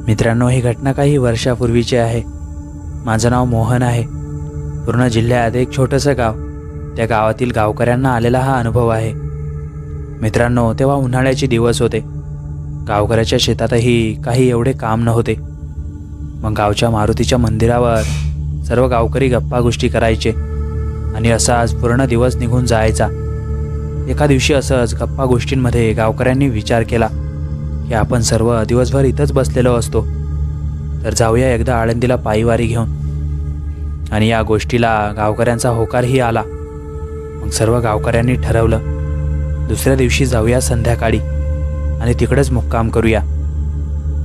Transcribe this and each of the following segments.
मित्रांनो, ही घटना काही वर्षापूर्वीची आहे। माझं नाव मोहन आहे। पूर्ण जिल्ह्यात एक छोटंसं गाव, त्या गावातील गावकऱ्यांना आलेला हा अनुभव आहे। मित्रांनो, तेव्हा उन्हाळ्याचे दिवस होते। गावकऱ्याच्या शेतातही काही एवढे काम नव्हते। मग गावच्या मारुतीच्या मंदिरावर सर्व गावकरी गप्पा गोष्टी करायचे आणि असाच पूर्ण दिवस निघून जायचा। एका दिवशी असंच गप्पा गोष्टींमध्ये गावकऱ्यांनी विचार केला की आपण सर्व दिवसभर इथंच बसलेलो असतो, तर जाऊया एकदा आळंदीला पायीवारी घेऊन। आणि या गोष्टीला गावकऱ्यांचा होकारही आला। मग सर्व गावकऱ्यांनी ठरवलं दुसऱ्या दिवशी जाऊया संध्याकाळी आणि तिकडेच मुक्काम करूया।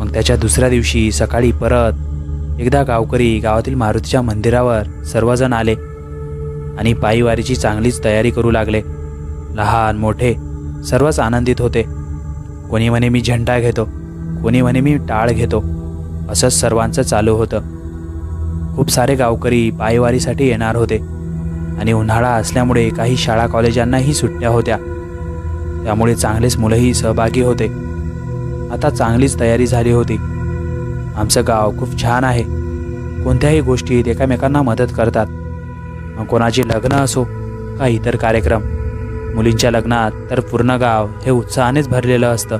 मग त्याच्या दुसऱ्या दिवशी सकाळी परत एकदा गावकरी गावातील मारुतीच्या मंदिरावर सर्वजण आले आणि पायीवारीची चांगलीच तयारी करू लागले। लहान मोठे सर्वच आनंदित होते। कोणी म्हणे मी झेंडा घेतो, कोणी म्हणे मी टाळ घेतो, असंच सर्वांचं चालू होतं। खूप सारे गावकरी पायीवारीसाठी येणार होते आणि उन्हाळा असल्यामुळे काही शाळा कॉलेजांनाही सुट्ट्या होत्या, त्यामुळे चांगलेच मुलंही सहभागी होते। आता चांगलीच तयारी झाली होती। आमचं गाव खूप छान आहे। कोणत्याही गोष्टीत एकमेकांना मदत करतात। मग कोणाचे लग्न असो का इतर कार्यक्रम, मुलींच्या लग्नात तर पूर्ण गाव हे उत्साहानेच भरलेलं असतं।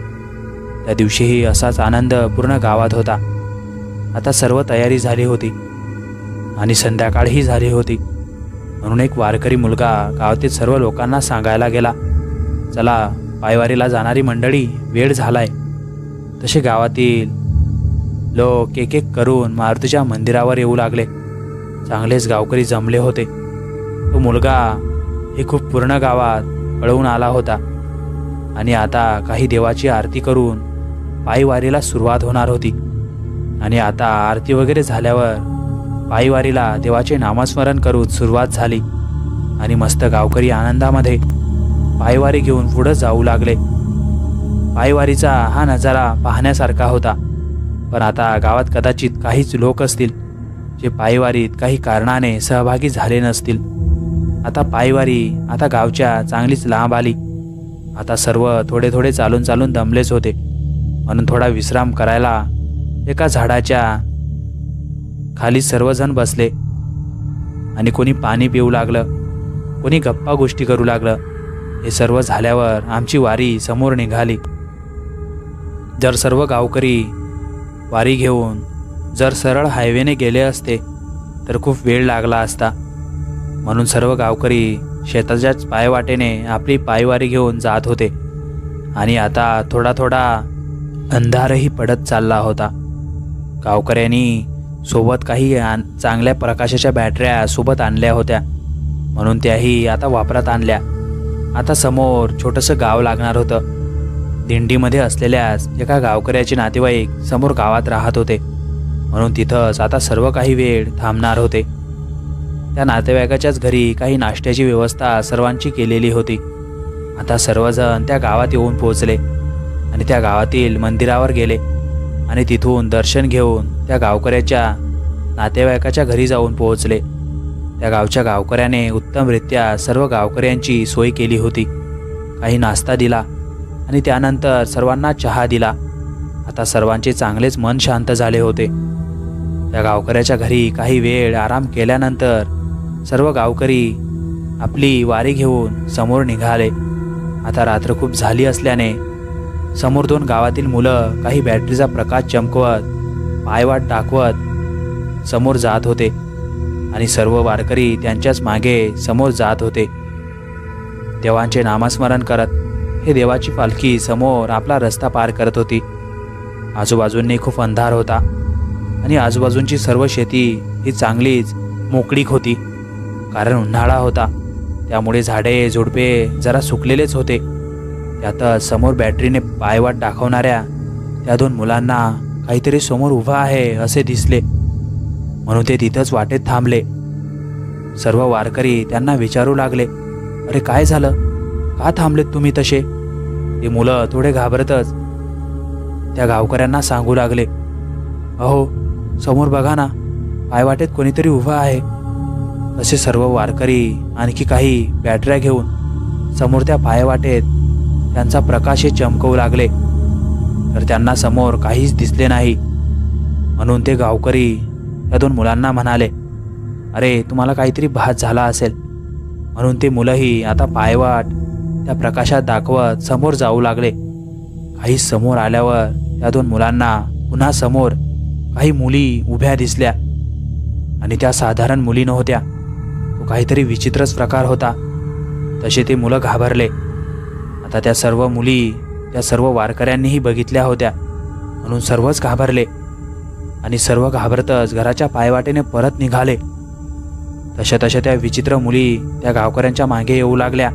त्या दिवशीही असाच आनंद पूर्ण गावात होता। आता सर्व तयारी झाली होती आणि संध्याकाळही झाली होती, म्हणून एक वारकरी मुलगा गावातील सर्व लोकांना सांगायला गेला, चला पायवारीला जाणारी मंडळी, वेळ झालाय। तसे गावातील लोक एक एक करून मारुतीच्या मंदिरावर येऊ लागले। चांगलेच गावकरी जमले होते। तो मुलगा हे खूप पूर्ण गावात पळवून आला होता आणि आता काही देवाची आरती करून पायीवारीला सुरुवात होणार होती। आणि आता आरती वगैरे झाल्यावर पायीवारीला देवाचे नामस्मरण करून सुरुवात झाली आणि मस्त गावकरी आनंदामध्ये पायीवारी घेऊन पुढे जाऊ लागले। पायीवारीचा हा नजारा पाहण्यासारखा होता, पण आता गावात कदाचित काहीच लोक असतील जे पायीवारीत काही कारणाने सहभागी झाले नसतील। आता पायीवारी आता गावच्या चांगलीच लांब आली। आता सर्व थोडे थोडे चालून चालून दमलेच होते, म्हणून थोडा विश्राम करायला एका झाडाच्या खाली सर्वजण बसले आणि कोणी पाणी पिऊ लागलं, कोणी गप्पा गोष्टी करू लागलं। हे सर्व झाल्यावर आमची वारी समोर निघाली। जर सर्व गावकरी वारी घेऊन जर सरळ हायवेने गेले असते तर खूप वेळ लागला असता, म्हणून सर्व गावकरी शेताच्याच पायवाटेने आपली पायवारी घेऊन जात होते। आणि आता थोडा थोडा अंधारही पडत चालला होता। गावकऱ्यांनी सोबत काही चांगल्या प्रकाशाच्या बॅटऱ्या सोबत आणल्या होत्या, म्हणून त्याही आता वापरात आणल्या। आता समोर छोटंसं गाव लागणार होतं। दिंडीमध्ये असलेल्याच एका गावकऱ्याचे नातेवाईक समोर गावात राहत होते, म्हणून तिथंच आता सर्व काही वेळ थांबणार होते। त्या नातेवाईकाच्याच घरी काही नाश्त्याची व्यवस्था सर्वांची केलेली होती। आता सर्वजण त्या गावात येऊन पोहोचले आणि त्या गावातील मंदिरावर गेले आणि तिथून दर्शन घेऊन त्या गावकऱ्याच्या नातेवाईकाच्या घरी जाऊन पोहोचले। त्या गावच्या गावकऱ्याने उत्तमरित्या सर्व गावकऱ्यांची सोय केली होती। काही नाश्ता दिला आणि त्यानंतर सर्वांना चहा दिला। आता सर्वांचे चांगलेच मन शांत झाले होते। त्या गावकऱ्याच्या घरी काही वेळ आराम केल्यानंतर सर्व गावकरी आपली वारी घेऊन समोर निघाले। आता रात्र खूप झाली असल्याने समोर दोन गावातील मुलं काही बॅटरीचा प्रकाश चमकवत पायवाट दाखवत समोर जात होते आणि सर्व वारकरी त्यांच्याच मागे समोर जात होते। देवांचे नामस्मरण करत हे देवाची पालखी समोर आपला रस्ता पार करत होती। आजूबाजूंनी खूप अंधार होता आणि आजूबाजूंची सर्व शेती ही चांगलीच मोकळीक होती, कारण उन्हाळा होता, त्यामुळे झाडे झुडपे जरा सुकलेलेच होते। त्यातच समोर बॅटरीने पायवाट दाखवणाऱ्या त्या दोन मुलांना काहीतरी समोर उभा आहे असे दिसले, म्हणून ते तिथंच वाटेत थांबले। सर्व वारकरी त्यांना विचारू लागले, अरे काय झालं, का थांबलेत तुम्ही तसे? ते मुलं थोडे घाबरतच त्या गावकऱ्यांना सांगू लागले, अहो समोर बघा ना, पायवाटेत कोणीतरी उभा आहे। असे सर्व वारकरी आणखी काही बॅटऱ्या घेऊन समोर त्या पायवाटेत त्यांचा प्रकाश चमकवू लागले, तर त्यांना समोर काहीच दिसले नाही। म्हणून ते गावकरी त्या दोन मुलांना म्हणाले, अरे तुम्हाला काहीतरी भास झाला असेल. म्हणून ते मुलंही आता पायवाट त्या प्रकाशात दाखवत समोर जाऊ लागले. काही समोर आल्यावर त्या दोन मुलांना पुन्हा समोर काही मुली उभ्या दिसल्या आणि त्या साधारण मुली नव्हत्या. तो काहीतरी विचित्रच प्रकार होता. तसे ते मुलं घाबरले. आता त्या सर्व मुली त्या सर्व वारकऱ्यांनीही बघितल्या होत्या, म्हणून सर्वच घाबरले आणि सर्व घाबरतच घराच्या पायवाटेने परत निघाले. तशा त्या विचित्र मुली त्या गावकऱ्यांच्या मागे येऊ लागल्या.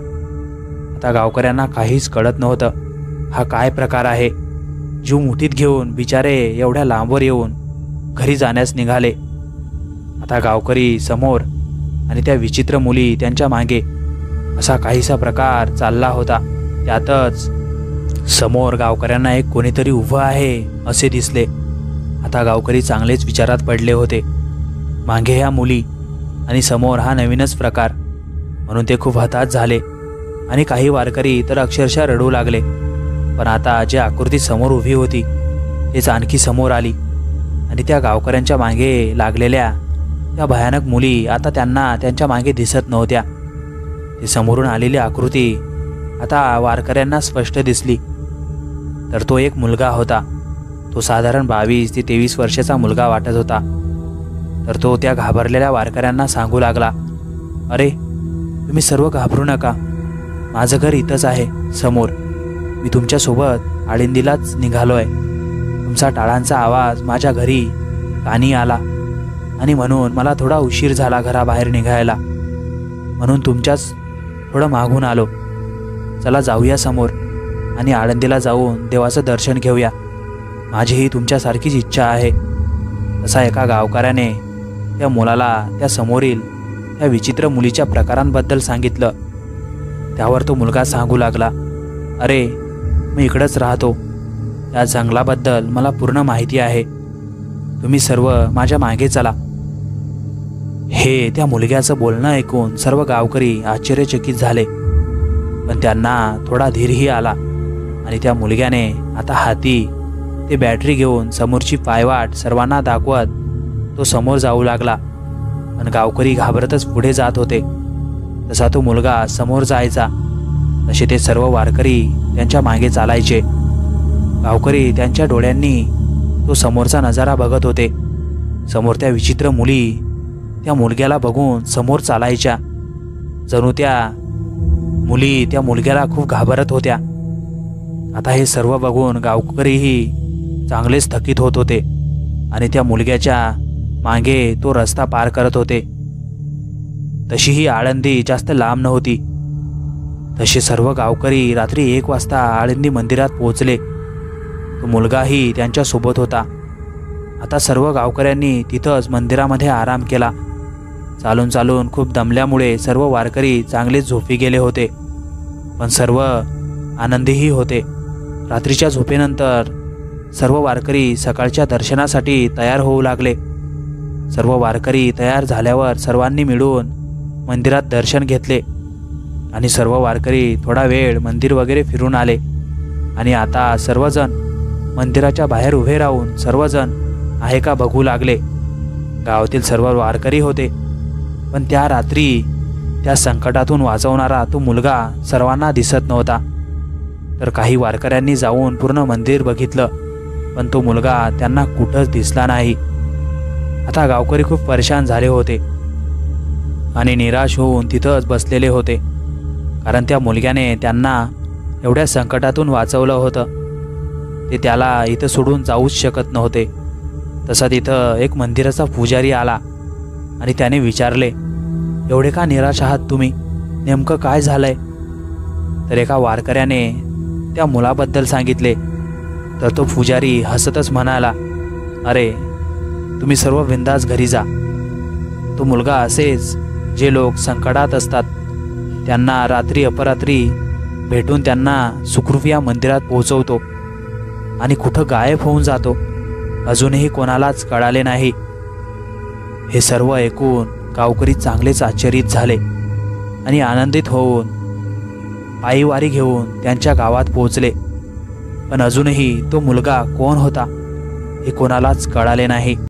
आता गावकऱ्यांना काहीच कळत नव्हतं हा काय प्रकार आहे. जीव मुठीत घेऊन बिचारे एवढ्या लांबवर येऊन घरी जाण्यास निघाले. आता गावकरी समोर आणि त्या विचित्र मुली त्यांच्या मागे असा काहीसा प्रकार चालला होता. त्यातच समोर गावकऱ्यांना एक कोणीतरी उभं आहे असे दिसले. आता गावकरी चांगलेच विचारात पडले होते. मागे ह्या मुली आणि समोर हा नवीनच प्रकार, म्हणून ते खूप हताश झाले आणि काही वारकरी तर अक्षरशः रडू लागले. पण आता जी आकृती समोर उभी होती तेच आणखी समोर आली आणि त्या गावकऱ्यांच्या मागे लागलेल्या त्या भयानक मुली आता त्यांना त्यांच्या मागे दिसत नव्हत्या. ती समोरून आलेली आकृती आता वारकऱ्यांना स्पष्ट दिसली. तर तो एक मुलगा होता. तो साधारण 22 ते 23 वर्षाचा मुलगा वाटत होता. तर तो त्या घाबरलेल्या वारकऱ्यांना सांगू लागला, अरे तुम्ही सर्व घाबरू नका, माझं घर इथंच आहे समोर. मी तुमच्यासोबत आळंदीलाच निघालोय. तुमचा टाळांचा आवाज माझ्या घरी कानी आला आणि म्हणून मला थोडा उशीर झाला घराबाहेर निघायला, म्हणून तुमच्याच थोडं मागून आलो. चला जाऊया समोर आणि आळंदीला जाऊन देवाचं दर्शन घेऊया. माझीही तुमच्यासारखीच इच्छा आहे. तसा एका गावकऱ्याने त्या मुलाला त्या समोरील त्या विचित्र मुलीच्या प्रकारांबद्दल सांगितलं. त्यावर तो मुलगा सांगू लागला, अरे मी इकडंच राहतो. या जंगलाबद्दल मला पूर्ण माहिती आहे. तुम्ही सर्व माझ्या मागे चला. हे त्या मुलग्याचं बोलणं ऐकून सर्व गावकरी आश्चर्यचकित झाले. पण त्यांना थोडा धीरही आला आणि त्या मुलग्याने आता हाती ते बॅटरी घेऊन समोरची पायवाट सर्वांना दाखवत तो समोर जाऊ लागला. पण गावकरी घाबरतच पुढे जात होते. तसा तो मुलगा समोर जायचा तसे ते सर्व वारकरी त्यांच्या मागे चालायचे. गावकरी त्यांच्या डोळ्यांनी तो समोरचा नजारा बघत होते. समोर त्या विचित्र मुली त्या मुलग्याला बघून समोर चालायच्या. जणू त्या मुली त्या मुलग्याला खूप घाबरत होत्या. आता हे सर्व बघून गावकरीही चांगलेच थकीत होत होते आणि त्या मुलग्याच्या मागे तो रस्ता पार करत होते. तशीही आळंदी जास्त लांब नव्हती. तसे सर्व गावकरी रात्री 1 वाजता आळंदी मंदिरात पोहोचले. तो मुलगाही त्यांच्यासोबत होता. आता सर्व गावकऱ्यांनी तिथंच मंदिरामध्ये आराम केला. चालून चालून खूप दमल्यामुळे सर्व वारकरी चांगलेच झोपी गेले होते, पण सर्व आनंदीही होते. रात्रीच्या झोपेनंतर सर्व वारकरी सकाळच्या दर्शनासाठी तयार होऊ लागले. सर्व वारकरी तयार झाल्यावर सर्वांनी मिळून मंदिरात दर्शन घेतले आणि सर्व वारकरी थोडा वेळ मंदिर वगैरे फिरून आले. आणि आता सर्वजण मंदिराच्या बाहेर उभे राहून सर्वजण आहे का बघू लागले. गावातील सर्व वारकरी होते, पण त्या रात्री त्या संकटातून वाचवणारा तो मुलगा सर्वांना दिसत नव्हता. तर काही वारकऱ्यांनी जाऊन पूर्ण मंदिर बघितलं, पण तो मुलगा त्यांना कुठंच दिसला नाही. आता गावकरी खूप परेशान झाले होते आणि निराश होऊन तिथंच बसलेले होते, कारण त्या मुलग्याने त्यांना एवढ्या संकटातून वाचवलं होतं. ते त्याला इथं सोडून जाऊच शकत नव्हते. तसा तिथं एक मंदिराचा पुजारी आला आणि त्याने विचारले, एवढे का निराश आहात तुम्ही, नेमकं काय झालंय? तर एका वारकऱ्याने त्या मुलाबद्दल सांगितले. तर तो पुजारी हसतच म्हणाला, अरे तुम्ही सर्व बिंदास घरी जा. तो मुलगा असेच जे लोक संकटात असतात त्यांना रात्री अपरात्री भेटून त्यांना सुखरूप या मंदिरात पोहोचवतो आणि कुठं गायब होऊन जातो, अजूनही कोणालाच कळाले नाही. हे सर्व ऐकून गावकरी चांगलेच आश्चर्यित झाले आणि आनंदित होऊन पायीवारी घेऊन त्यांच्या गावात पोहोचले. पण अजूनही तो मुलगा कोण होता हे कोणालाच कळाले नाही.